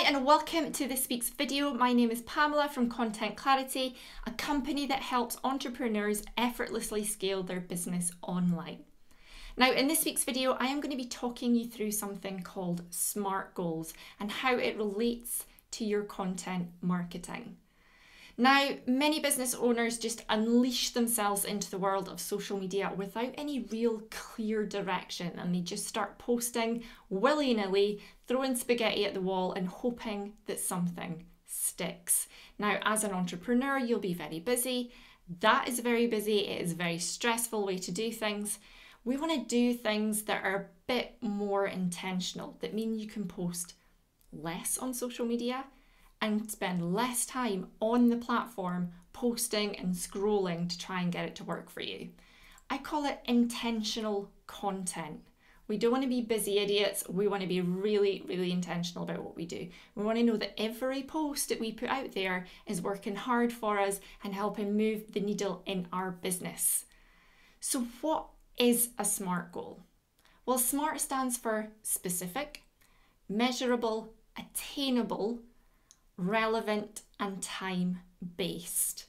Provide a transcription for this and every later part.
Hi and welcome to this week's video. My name is Pamela from Content Clarity, a company that helps entrepreneurs effortlessly scale their business online. Now in this week's video, I am going to be talking you through something called SMART goals and how it relates to your content marketing. Now, many business owners just unleash themselves into the world of social media without any real clear direction, and they just start posting willy-nilly, throwing spaghetti at the wall and hoping that something sticks. Now, as an entrepreneur, you'll be very busy. That is very busy. It is a very stressful way to do things. We want to do things that are a bit more intentional, that mean you can post less on social media and spend less time on the platform posting and scrolling to try and get it to work for you. I call it intentional content. We don't want to be busy idiots. We want to be really, really intentional about what we do. We want to know that every post that we put out there is working hard for us and helping move the needle in our business. So what is a SMART goal? Well, SMART stands for specific, measurable, attainable, relevant and time-based.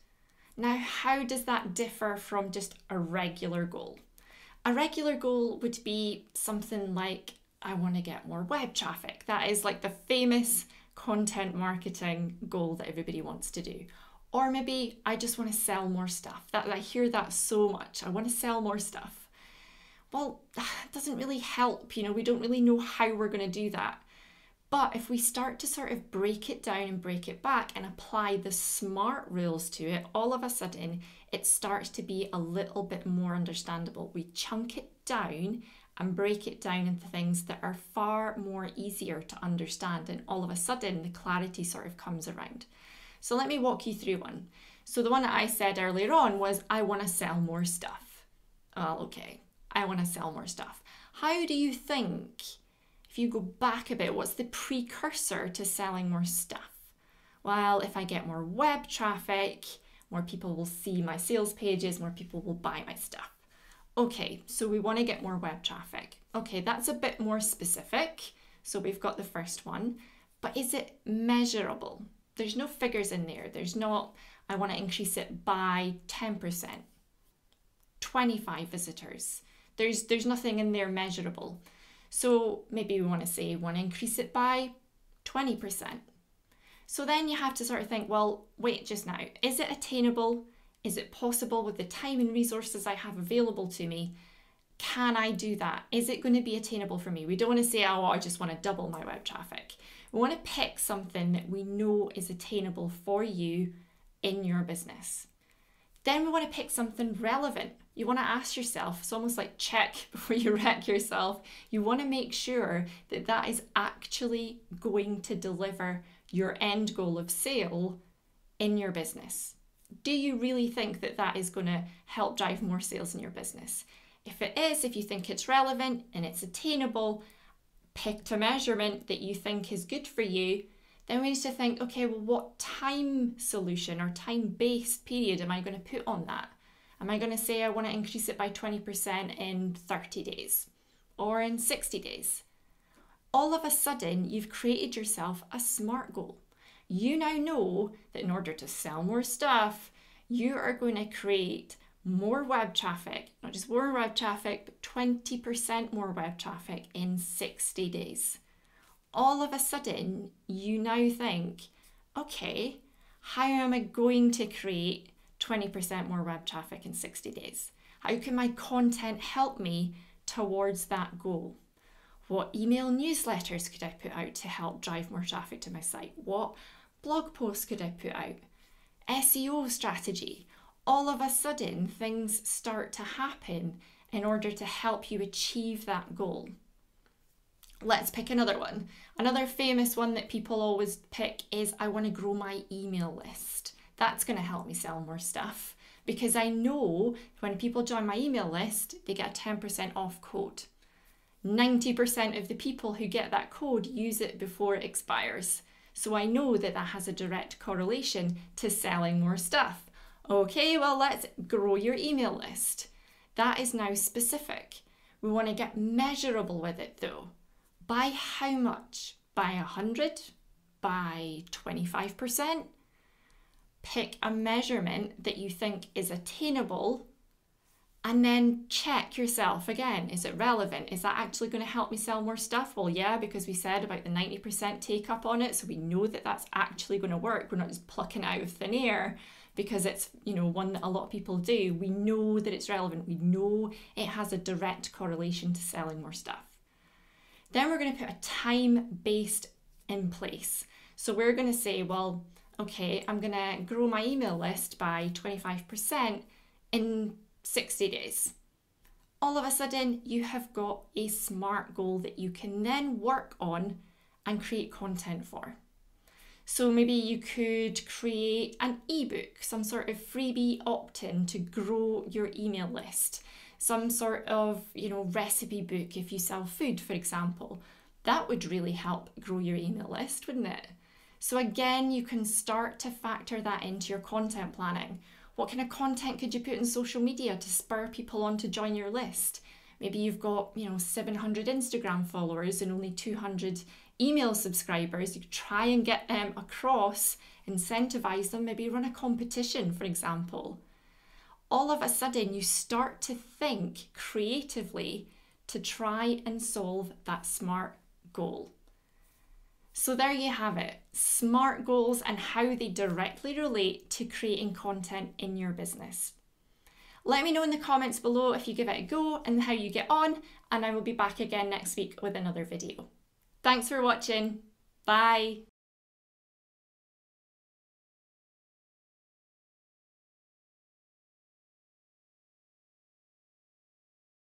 Now, how does that differ from just a regular goal? A regular goal would be something like, I want to get more web traffic. That is like the famous content marketing goal that everybody wants to do. Or maybe I just want to sell more stuff. I hear that so much. I want to sell more stuff. Well, that doesn't really help. We don't really know how we're going to do that. But if we start to sort of break it down and break it back and apply the SMART rules to it, all of a sudden it starts to be a little bit more understandable. We chunk it down and break it down into things that are far more easier to understand, and all of a sudden the clarity sort of comes around. So let me walk you through one. So the one that I said earlier on was, I want to sell more stuff. Well, okay, I want to sell more stuff. How do you think, if you go back a bit, what's the precursor to selling more stuff? Well, if I get more web traffic, more people will see my sales pages, more people will buy my stuff. Okay, so we want to get more web traffic. Okay, that's a bit more specific. So we've got the first one, but is it measurable? There's no figures in there. There's not, I want to increase it by 10%, 25 visitors. There's nothing in there measurable. So maybe we want to say, want to increase it by 20%. So then you have to sort of think, well, wait just now, is it attainable? Is it possible with the time and resources I have available to me? Can I do that? Is it going to be attainable for me? We don't want to say, oh, I just want to double my web traffic. We want to pick something that we know is attainable for you in your business. Then we want to pick something relevant. You want to ask yourself, it's almost like check before you wreck yourself. You want to make sure that that is actually going to deliver your end goal of sale in your business. Do you really think that that is going to help drive more sales in your business? If it is, if you think it's relevant and it's attainable, pick a measurement that you think is good for you. Then we need to think, okay, well, what time solution or time-based period am I going to put on that? Am I going to say I want to increase it by 20% in 30 days or in 60 days? All of a sudden, you've created yourself a SMART goal. You now know that in order to sell more stuff, you are going to create more web traffic, not just more web traffic, but 20% more web traffic in 60 days. All of a sudden, you now think, okay, how am I going to create 20% more web traffic in 60 days? How can my content help me towards that goal? What email newsletters could I put out to help drive more traffic to my site? What blog posts could I put out? SEO strategy. All of a sudden, things start to happen in order to help you achieve that goal. Let's pick another one. Another famous one that people always pick is, I want to grow my email list. That's going to help me sell more stuff because I know when people join my email list, they get a 10% off code. 90% of the people who get that code use it before it expires. So I know that that has a direct correlation to selling more stuff. Okay, well, let's grow your email list. That is now specific. We want to get measurable with it though. By how much? By 100? by 25%. Pick a measurement that you think is attainable, and then check yourself again. Is it relevant? Is that actually going to help me sell more stuff? Well, yeah, because we said about the 90% take up on it. So we know that that's actually going to work. We're not just plucking it out of thin air because it's, one that a lot of people do. We know that it's relevant. We know it has a direct correlation to selling more stuff. Then we're going to put a time-based in place. So we're going to say, well, okay, I'm going to grow my email list by 25% in 60 days. All of a sudden, you have got a SMART goal that you can then work on and create content for. So maybe you could create an ebook, some sort of freebie opt-in to grow your email list, some sort of, recipe book if you sell food, for example. That would really help grow your email list, wouldn't it? So again, you can start to factor that into your content planning. What kind of content could you put in social media to spur people on to join your list? Maybe you've got, 700 Instagram followers and only 200 email subscribers. You could try and get them across, incentivize them, maybe run a competition, for example. All of a sudden, you start to think creatively to try and solve that SMART goal. So there you have it, SMART goals and how they directly relate to creating content in your business. Let me know in the comments below if you give it a go and how you get on, and I will be back again next week with another video. Thanks for watching. Bye.